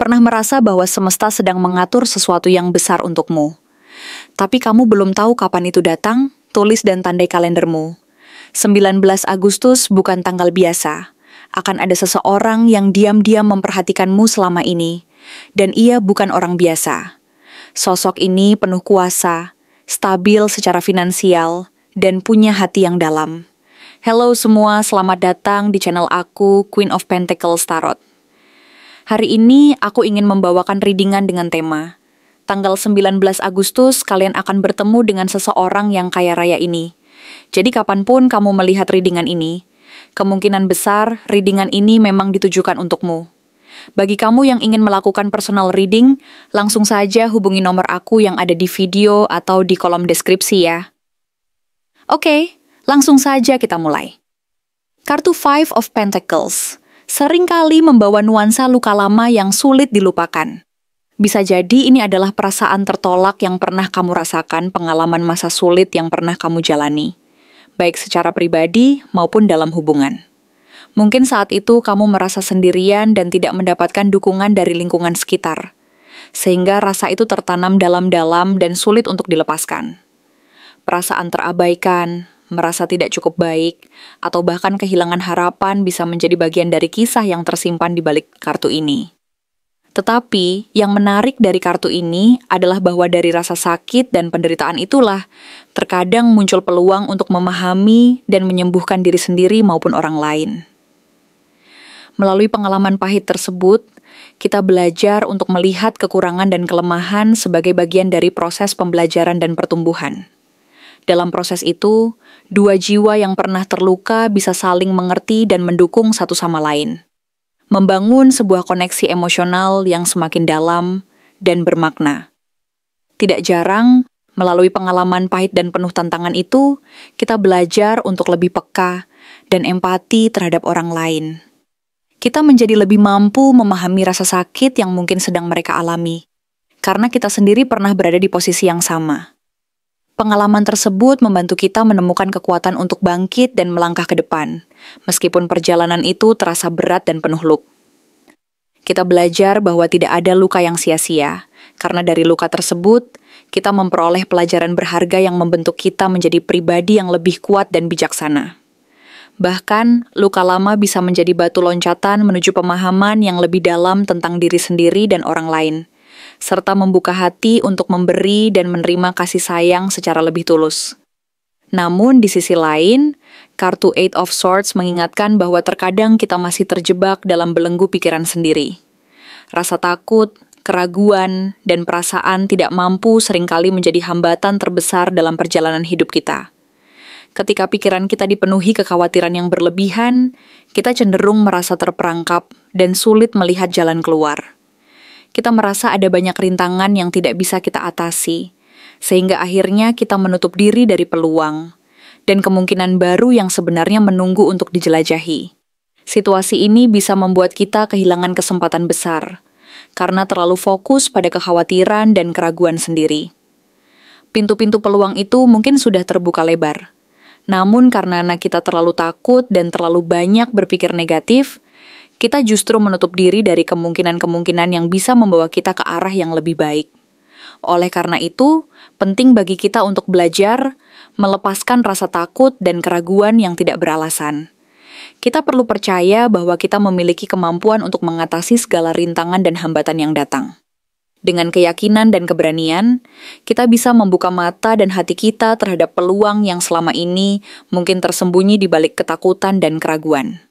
pernah merasa bahwa semesta sedang mengatur sesuatu yang besar untukmu. Tapi kamu belum tahu kapan itu datang? Tulis dan tandai kalendermu. 19 Agustus bukan tanggal biasa. Akan ada seseorang yang diam-diam memperhatikanmu selama ini. Dan ia bukan orang biasa. Sosok ini penuh kuasa, stabil secara finansial, dan punya hati yang dalam. Hello semua, selamat datang di channel aku, Queen of Pentacles Tarot. Hari ini aku ingin membawakan readingan dengan tema tanggal 19 Agustus kalian akan bertemu dengan seseorang yang kaya raya ini. Jadi kapanpun kamu melihat readingan ini, kemungkinan besar readingan ini memang ditujukan untukmu. Bagi kamu yang ingin melakukan personal reading, langsung saja hubungi nomor aku yang ada di video atau di kolom deskripsi ya. Oke, langsung saja kita mulai. Kartu Five of Pentacles seringkali membawa nuansa luka lama yang sulit dilupakan. Bisa jadi ini adalah perasaan tertolak yang pernah kamu rasakan, pengalaman masa sulit yang pernah kamu jalani, baik secara pribadi maupun dalam hubungan. Mungkin saat itu kamu merasa sendirian dan tidak mendapatkan dukungan dari lingkungan sekitar, sehingga rasa itu tertanam dalam-dalam dan sulit untuk dilepaskan. Perasaan terabaikan, merasa tidak cukup baik, atau bahkan kehilangan harapan bisa menjadi bagian dari kisah yang tersimpan di balik kartu ini. Tetapi, yang menarik dari kartu ini adalah bahwa dari rasa sakit dan penderitaan itulah, terkadang muncul peluang untuk memahami dan menyembuhkan diri sendiri maupun orang lain. Melalui pengalaman pahit tersebut, kita belajar untuk melihat kekurangan dan kelemahan sebagai bagian dari proses pembelajaran dan pertumbuhan. Dalam proses itu, dua jiwa yang pernah terluka bisa saling mengerti dan mendukung satu sama lain. Membangun sebuah koneksi emosional yang semakin dalam dan bermakna. Tidak jarang, melalui pengalaman pahit dan penuh tantangan itu, kita belajar untuk lebih peka dan empati terhadap orang lain. Kita menjadi lebih mampu memahami rasa sakit yang mungkin sedang mereka alami, karena kita sendiri pernah berada di posisi yang sama. Pengalaman tersebut membantu kita menemukan kekuatan untuk bangkit dan melangkah ke depan, meskipun perjalanan itu terasa berat dan penuh luka. Kita belajar bahwa tidak ada luka yang sia-sia, karena dari luka tersebut, kita memperoleh pelajaran berharga yang membentuk kita menjadi pribadi yang lebih kuat dan bijaksana. Bahkan, luka lama bisa menjadi batu loncatan menuju pemahaman yang lebih dalam tentang diri sendiri dan orang lain, serta membuka hati untuk memberi dan menerima kasih sayang secara lebih tulus. Namun, di sisi lain, kartu Eight of Swords mengingatkan bahwa terkadang kita masih terjebak dalam belenggu pikiran sendiri. Rasa takut, keraguan, dan perasaan tidak mampu seringkali menjadi hambatan terbesar dalam perjalanan hidup kita. Ketika pikiran kita dipenuhi kekhawatiran yang berlebihan, kita cenderung merasa terperangkap dan sulit melihat jalan keluar. Kita merasa ada banyak rintangan yang tidak bisa kita atasi, sehingga akhirnya kita menutup diri dari peluang dan kemungkinan baru yang sebenarnya menunggu untuk dijelajahi. Situasi ini bisa membuat kita kehilangan kesempatan besar, karena terlalu fokus pada kekhawatiran dan keraguan sendiri. Pintu-pintu peluang itu mungkin sudah terbuka lebar, namun karena kita terlalu takut dan terlalu banyak berpikir negatif, kita justru menutup diri dari kemungkinan-kemungkinan yang bisa membawa kita ke arah yang lebih baik. Oleh karena itu, penting bagi kita untuk belajar, melepaskan rasa takut dan keraguan yang tidak beralasan. Kita perlu percaya bahwa kita memiliki kemampuan untuk mengatasi segala rintangan dan hambatan yang datang. Dengan keyakinan dan keberanian, kita bisa membuka mata dan hati kita terhadap peluang yang selama ini mungkin tersembunyi di balik ketakutan dan keraguan.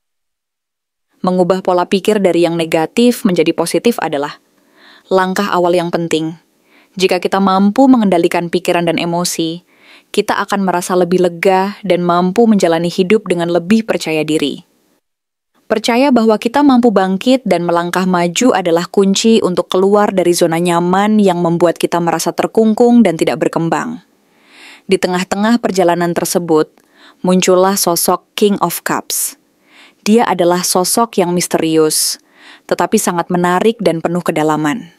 Mengubah pola pikir dari yang negatif menjadi positif adalah langkah awal yang penting. Jika kita mampu mengendalikan pikiran dan emosi, kita akan merasa lebih lega dan mampu menjalani hidup dengan lebih percaya diri. Percaya bahwa kita mampu bangkit dan melangkah maju adalah kunci untuk keluar dari zona nyaman yang membuat kita merasa terkungkung dan tidak berkembang. Di tengah-tengah perjalanan tersebut, muncullah sosok King of Cups. Dia adalah sosok yang misterius, tetapi sangat menarik dan penuh kedalaman.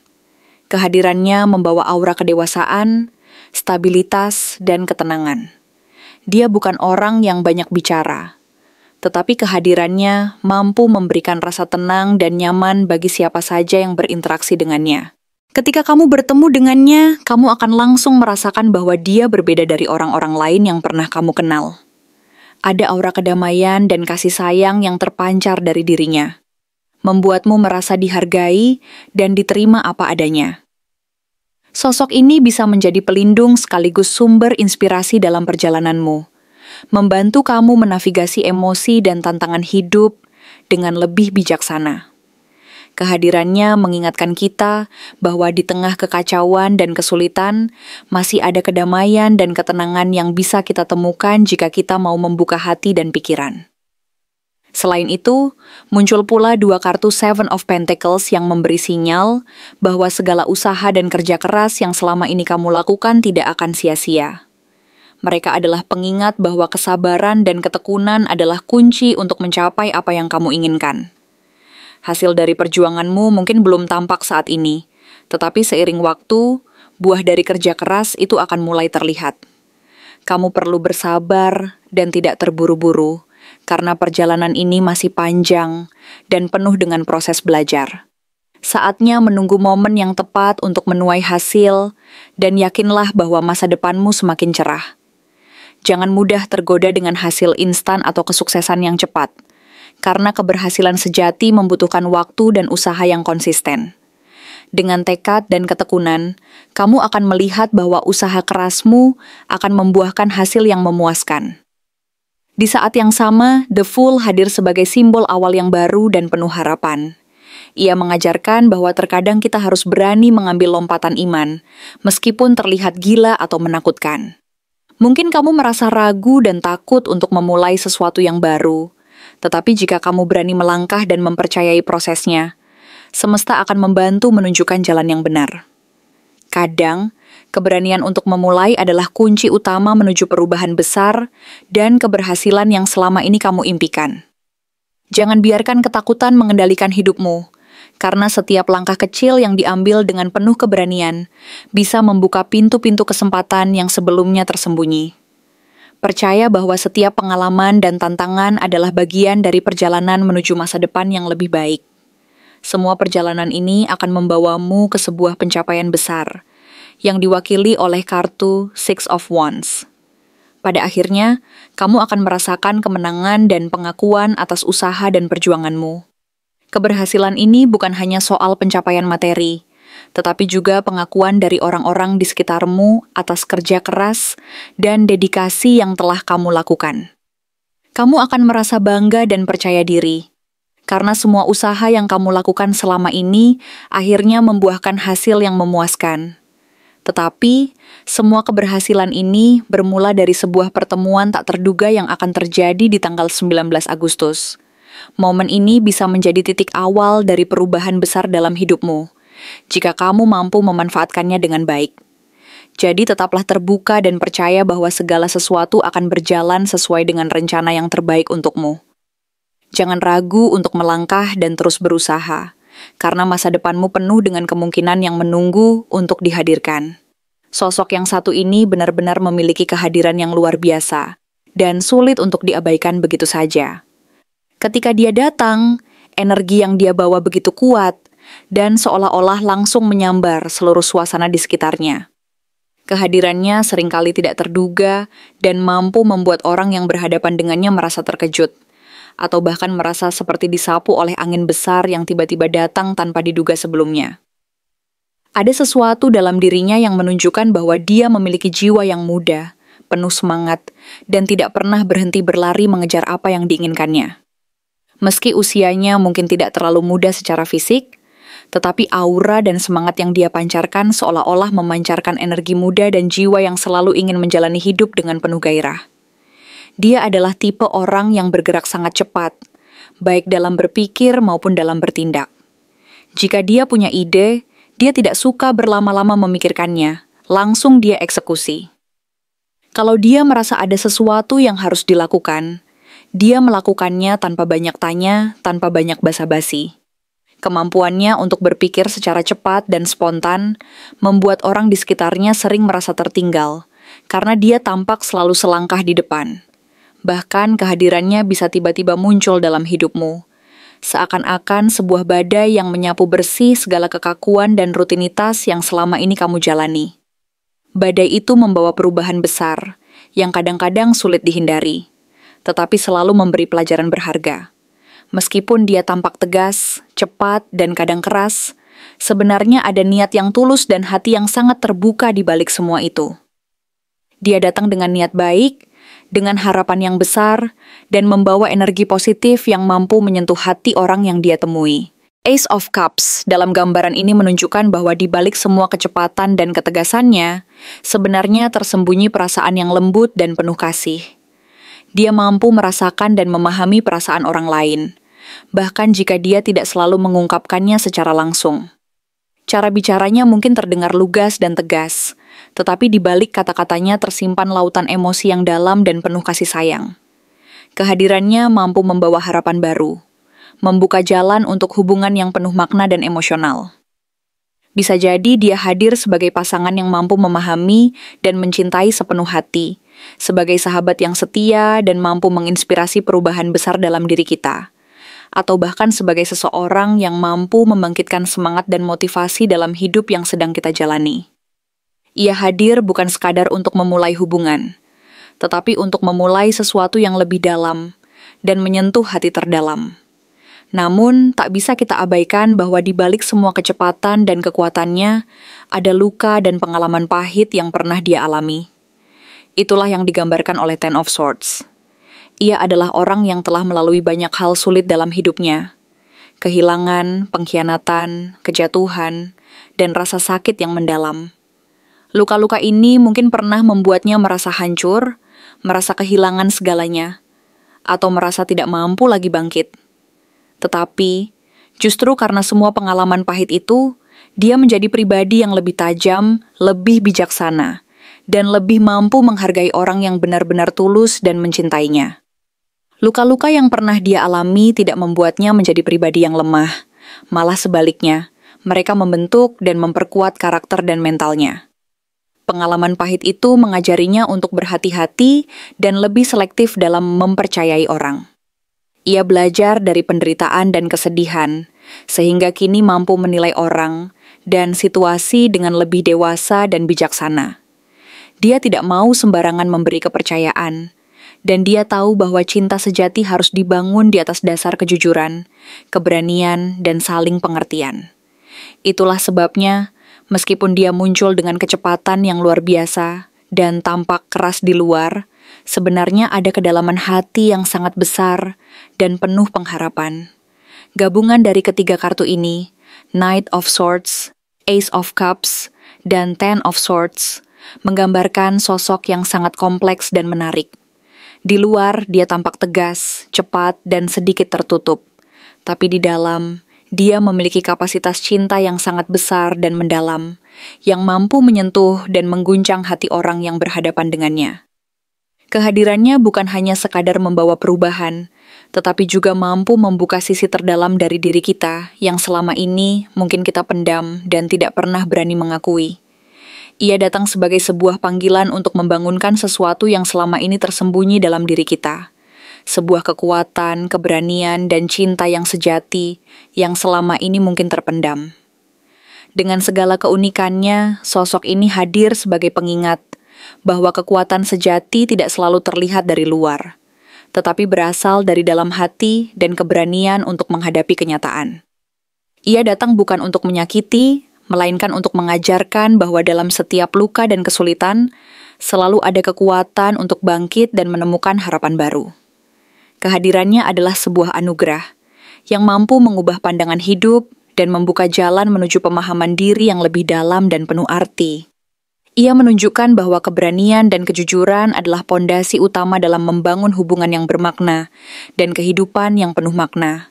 Kehadirannya membawa aura kedewasaan, stabilitas, dan ketenangan. Dia bukan orang yang banyak bicara. tetapi kehadirannya mampu memberikan rasa tenang dan nyaman bagi siapa saja yang berinteraksi dengannya. Ketika kamu bertemu dengannya, kamu akan langsung merasakan bahwa dia berbeda dari orang-orang lain yang pernah kamu kenal. Ada aura kedamaian dan kasih sayang yang terpancar dari dirinya, membuatmu merasa dihargai dan diterima apa adanya. Sosok ini bisa menjadi pelindung sekaligus sumber inspirasi dalam perjalananmu, membantu kamu menavigasi emosi dan tantangan hidup dengan lebih bijaksana. Kehadirannya mengingatkan kita bahwa di tengah kekacauan dan kesulitan, masih ada kedamaian dan ketenangan yang bisa kita temukan jika kita mau membuka hati dan pikiran. Selain itu, muncul pula 2 kartu Seven of Pentacles yang memberi sinyal bahwa segala usaha dan kerja keras yang selama ini kamu lakukan tidak akan sia-sia. Mereka adalah pengingat bahwa kesabaran dan ketekunan adalah kunci untuk mencapai apa yang kamu inginkan. Hasil dari perjuanganmu mungkin belum tampak saat ini, tetapi seiring waktu, buah dari kerja keras itu akan mulai terlihat. Kamu perlu bersabar dan tidak terburu-buru, karena perjalanan ini masih panjang dan penuh dengan proses belajar. Saatnya menunggu momen yang tepat untuk menuai hasil, dan yakinlah bahwa masa depanmu semakin cerah. Jangan mudah tergoda dengan hasil instan atau kesuksesan yang cepat, karena keberhasilan sejati membutuhkan waktu dan usaha yang konsisten. Dengan tekad dan ketekunan, kamu akan melihat bahwa usaha kerasmu akan membuahkan hasil yang memuaskan. Di saat yang sama, The Fool hadir sebagai simbol awal yang baru dan penuh harapan. Ia mengajarkan bahwa terkadang kita harus berani mengambil lompatan iman, meskipun terlihat gila atau menakutkan. Mungkin kamu merasa ragu dan takut untuk memulai sesuatu yang baru, tetapi jika kamu berani melangkah dan mempercayai prosesnya, semesta akan membantu menunjukkan jalan yang benar. Kadang, keberanian untuk memulai adalah kunci utama menuju perubahan besar dan keberhasilan yang selama ini kamu impikan. Jangan biarkan ketakutan mengendalikan hidupmu, karena setiap langkah kecil yang diambil dengan penuh keberanian bisa membuka pintu-pintu kesempatan yang sebelumnya tersembunyi. Percaya bahwa setiap pengalaman dan tantangan adalah bagian dari perjalanan menuju masa depan yang lebih baik. Semua perjalanan ini akan membawamu ke sebuah pencapaian besar, yang diwakili oleh kartu Six of Wands. Pada akhirnya, kamu akan merasakan kemenangan dan pengakuan atas usaha dan perjuanganmu. Keberhasilan ini bukan hanya soal pencapaian materi, tetapi juga pengakuan dari orang-orang di sekitarmu atas kerja keras dan dedikasi yang telah kamu lakukan. Kamu akan merasa bangga dan percaya diri, karena semua usaha yang kamu lakukan selama ini akhirnya membuahkan hasil yang memuaskan. Tetapi, semua keberhasilan ini bermula dari sebuah pertemuan tak terduga yang akan terjadi di tanggal 19 Agustus. Momen ini bisa menjadi titik awal dari perubahan besar dalam hidupmu, jika kamu mampu memanfaatkannya dengan baik. Jadi tetaplah terbuka dan percaya bahwa segala sesuatu akan berjalan sesuai dengan rencana yang terbaik untukmu. Jangan ragu untuk melangkah dan terus berusaha, karena masa depanmu penuh dengan kemungkinan yang menunggu untuk dihadirkan. Sosok yang satu ini benar-benar memiliki kehadiran yang luar biasa, dan sulit untuk diabaikan begitu saja. Ketika dia datang, energi yang dia bawa begitu kuat, dan seolah-olah langsung menyambar seluruh suasana di sekitarnya. Kehadirannya seringkali tidak terduga dan mampu membuat orang yang berhadapan dengannya merasa terkejut, atau bahkan merasa seperti disapu oleh angin besar yang tiba-tiba datang tanpa diduga sebelumnya. Ada sesuatu dalam dirinya yang menunjukkan bahwa dia memiliki jiwa yang muda, penuh semangat, dan tidak pernah berhenti berlari mengejar apa yang diinginkannya. Meski usianya mungkin tidak terlalu muda secara fisik, tetapi aura dan semangat yang dia pancarkan seolah-olah memancarkan energi muda dan jiwa yang selalu ingin menjalani hidup dengan penuh gairah. Dia adalah tipe orang yang bergerak sangat cepat, baik dalam berpikir maupun dalam bertindak. Jika dia punya ide, dia tidak suka berlama-lama memikirkannya, langsung dia eksekusi. Kalau dia merasa ada sesuatu yang harus dilakukan, dia melakukannya tanpa banyak tanya, tanpa banyak basa-basi. Kemampuannya untuk berpikir secara cepat dan spontan membuat orang di sekitarnya sering merasa tertinggal, karena dia tampak selalu selangkah di depan. Bahkan kehadirannya bisa tiba-tiba muncul dalam hidupmu. Seakan-akan sebuah badai yang menyapu bersih segala kekakuan dan rutinitas yang selama ini kamu jalani. Badai itu membawa perubahan besar, yang kadang-kadang sulit dihindari, tetapi selalu memberi pelajaran berharga. Meskipun dia tampak tegas, cepat, dan kadang keras, sebenarnya ada niat yang tulus dan hati yang sangat terbuka di balik semua itu. Dia datang dengan niat baik, dengan harapan yang besar, dan membawa energi positif yang mampu menyentuh hati orang yang dia temui. Ace of Cups dalam gambaran ini menunjukkan bahwa di balik semua kecepatan dan ketegasannya, sebenarnya tersembunyi perasaan yang lembut dan penuh kasih. Dia mampu merasakan dan memahami perasaan orang lain, bahkan jika dia tidak selalu mengungkapkannya secara langsung. Cara bicaranya mungkin terdengar lugas dan tegas, tetapi di balik kata-katanya tersimpan lautan emosi yang dalam dan penuh kasih sayang. Kehadirannya mampu membawa harapan baru, membuka jalan untuk hubungan yang penuh makna dan emosional. Bisa jadi dia hadir sebagai pasangan yang mampu memahami dan mencintai sepenuh hati, sebagai sahabat yang setia dan mampu menginspirasi perubahan besar dalam diri kita, atau bahkan sebagai seseorang yang mampu membangkitkan semangat dan motivasi dalam hidup yang sedang kita jalani. Ia hadir bukan sekadar untuk memulai hubungan, tetapi untuk memulai sesuatu yang lebih dalam dan menyentuh hati terdalam. Namun, tak bisa kita abaikan bahwa di balik semua kecepatan dan kekuatannya, ada luka dan pengalaman pahit yang pernah dia alami. Itulah yang digambarkan oleh Ten of Swords. Ia adalah orang yang telah melalui banyak hal sulit dalam hidupnya. Kehilangan, pengkhianatan, kejatuhan, dan rasa sakit yang mendalam. Luka-luka ini mungkin pernah membuatnya merasa hancur, merasa kehilangan segalanya, atau merasa tidak mampu lagi bangkit. Tetapi, justru karena semua pengalaman pahit itu, dia menjadi pribadi yang lebih tajam, lebih bijaksana, dan lebih mampu menghargai orang yang benar-benar tulus dan mencintainya. Luka-luka yang pernah dia alami tidak membuatnya menjadi pribadi yang lemah, malah sebaliknya, mereka membentuk dan memperkuat karakter dan mentalnya. Pengalaman pahit itu mengajarinya untuk berhati-hati dan lebih selektif dalam mempercayai orang. Ia belajar dari penderitaan dan kesedihan, sehingga kini mampu menilai orang dan situasi dengan lebih dewasa dan bijaksana. Dia tidak mau sembarangan memberi kepercayaan, dan dia tahu bahwa cinta sejati harus dibangun di atas dasar kejujuran, keberanian, dan saling pengertian. Itulah sebabnya, meskipun dia muncul dengan kecepatan yang luar biasa dan tampak keras di luar, sebenarnya ada kedalaman hati yang sangat besar dan penuh pengharapan. Gabungan dari ketiga kartu ini, Knight of Swords, Ace of Cups, dan Ten of Swords, menggambarkan sosok yang sangat kompleks dan menarik. Di luar, dia tampak tegas, cepat, dan sedikit tertutup. Tapi di dalam, dia memiliki kapasitas cinta yang sangat besar dan mendalam, yang mampu menyentuh dan mengguncang hati orang yang berhadapan dengannya. Kehadirannya bukan hanya sekadar membawa perubahan, tetapi juga mampu membuka sisi terdalam dari diri kita yang selama ini mungkin kita pendam dan tidak pernah berani mengakui. Ia datang sebagai sebuah panggilan untuk membangunkan sesuatu yang selama ini tersembunyi dalam diri kita. Sebuah kekuatan, keberanian, dan cinta yang sejati yang selama ini mungkin terpendam. Dengan segala keunikannya, sosok ini hadir sebagai pengingat bahwa kekuatan sejati tidak selalu terlihat dari luar, tetapi berasal dari dalam hati dan keberanian untuk menghadapi kenyataan. Ia datang bukan untuk menyakiti, melainkan untuk mengajarkan bahwa dalam setiap luka dan kesulitan, selalu ada kekuatan untuk bangkit dan menemukan harapan baru. Kehadirannya adalah sebuah anugerah yang mampu mengubah pandangan hidup dan membuka jalan menuju pemahaman diri yang lebih dalam dan penuh arti. Ia menunjukkan bahwa keberanian dan kejujuran adalah pondasi utama dalam membangun hubungan yang bermakna dan kehidupan yang penuh makna.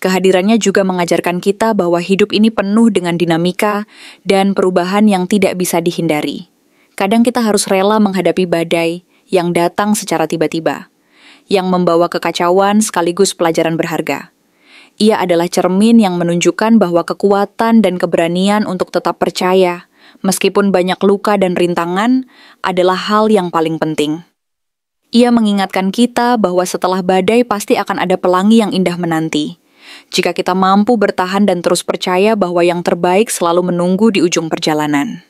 Kehadirannya juga mengajarkan kita bahwa hidup ini penuh dengan dinamika dan perubahan yang tidak bisa dihindari. Kadang kita harus rela menghadapi badai yang datang secara tiba-tiba, yang membawa kekacauan sekaligus pelajaran berharga. Ia adalah cermin yang menunjukkan bahwa kekuatan dan keberanian untuk tetap percaya, meskipun banyak luka dan rintangan, adalah hal yang paling penting. Ia mengingatkan kita bahwa setelah badai pasti akan ada pelangi yang indah menanti. Jika kita mampu bertahan dan terus percaya bahwa yang terbaik selalu menunggu di ujung perjalanan.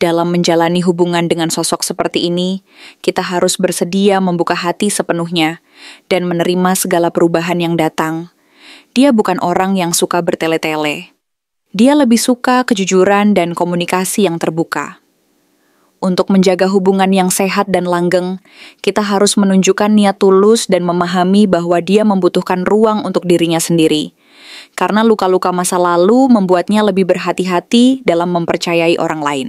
Dalam menjalani hubungan dengan sosok seperti ini, kita harus bersedia membuka hati sepenuhnya dan menerima segala perubahan yang datang. Dia bukan orang yang suka bertele-tele. Dia lebih suka kejujuran dan komunikasi yang terbuka. Untuk menjaga hubungan yang sehat dan langgeng, kita harus menunjukkan niat tulus dan memahami bahwa dia membutuhkan ruang untuk dirinya sendiri. Karena luka-luka masa lalu membuatnya lebih berhati-hati dalam mempercayai orang lain.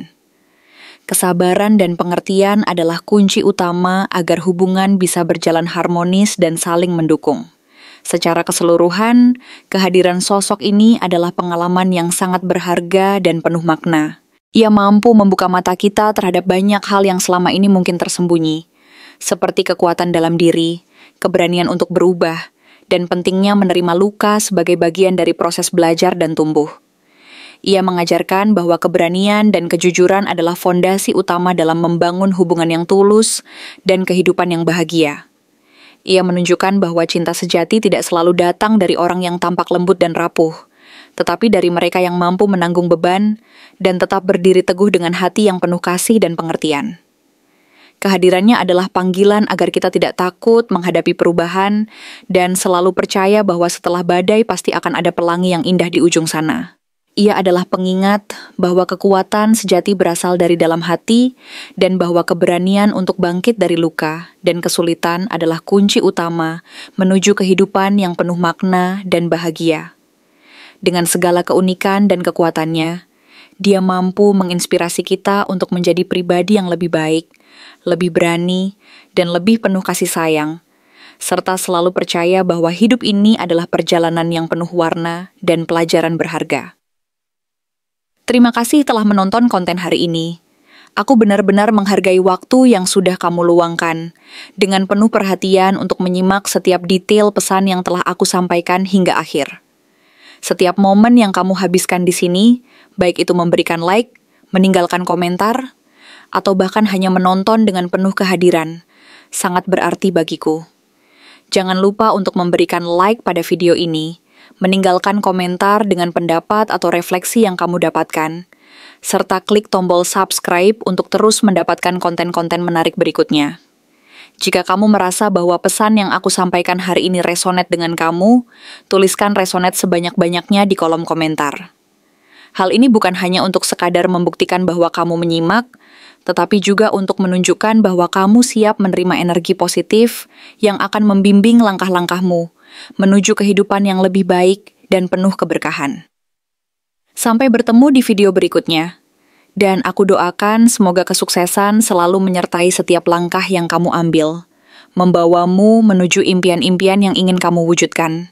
Kesabaran dan pengertian adalah kunci utama agar hubungan bisa berjalan harmonis dan saling mendukung. Secara keseluruhan, kehadiran sosok ini adalah pengalaman yang sangat berharga dan penuh makna. Ia mampu membuka mata kita terhadap banyak hal yang selama ini mungkin tersembunyi, seperti kekuatan dalam diri, keberanian untuk berubah, dan pentingnya menerima luka sebagai bagian dari proses belajar dan tumbuh. Ia mengajarkan bahwa keberanian dan kejujuran adalah fondasi utama dalam membangun hubungan yang tulus dan kehidupan yang bahagia. Ia menunjukkan bahwa cinta sejati tidak selalu datang dari orang yang tampak lembut dan rapuh, tetapi dari mereka yang mampu menanggung beban dan tetap berdiri teguh dengan hati yang penuh kasih dan pengertian. Kehadirannya adalah panggilan agar kita tidak takut menghadapi perubahan dan selalu percaya bahwa setelah badai pasti akan ada pelangi yang indah di ujung sana. Ia adalah pengingat bahwa kekuatan sejati berasal dari dalam hati dan bahwa keberanian untuk bangkit dari luka dan kesulitan adalah kunci utama menuju kehidupan yang penuh makna dan bahagia. Dengan segala keunikan dan kekuatannya, dia mampu menginspirasi kita untuk menjadi pribadi yang lebih baik, lebih berani, dan lebih penuh kasih sayang, serta selalu percaya bahwa hidup ini adalah perjalanan yang penuh warna dan pelajaran berharga. Terima kasih telah menonton konten hari ini. Aku benar-benar menghargai waktu yang sudah kamu luangkan, dengan penuh perhatian untuk menyimak setiap detail pesan yang telah aku sampaikan hingga akhir. Setiap momen yang kamu habiskan di sini, baik itu memberikan like, meninggalkan komentar, atau bahkan hanya menonton dengan penuh kehadiran, sangat berarti bagiku. Jangan lupa untuk memberikan like pada video ini, meninggalkan komentar dengan pendapat atau refleksi yang kamu dapatkan, serta klik tombol subscribe untuk terus mendapatkan konten-konten menarik berikutnya. Jika kamu merasa bahwa pesan yang aku sampaikan hari ini resonate dengan kamu, tuliskan resonate sebanyak-banyaknya di kolom komentar. Hal ini bukan hanya untuk sekadar membuktikan bahwa kamu menyimak, tetapi juga untuk menunjukkan bahwa kamu siap menerima energi positif yang akan membimbing langkah-langkahmu menuju kehidupan yang lebih baik dan penuh keberkahan. Sampai bertemu di video berikutnya, dan aku doakan semoga kesuksesan selalu menyertai setiap langkah yang kamu ambil, membawamu menuju impian-impian yang ingin kamu wujudkan.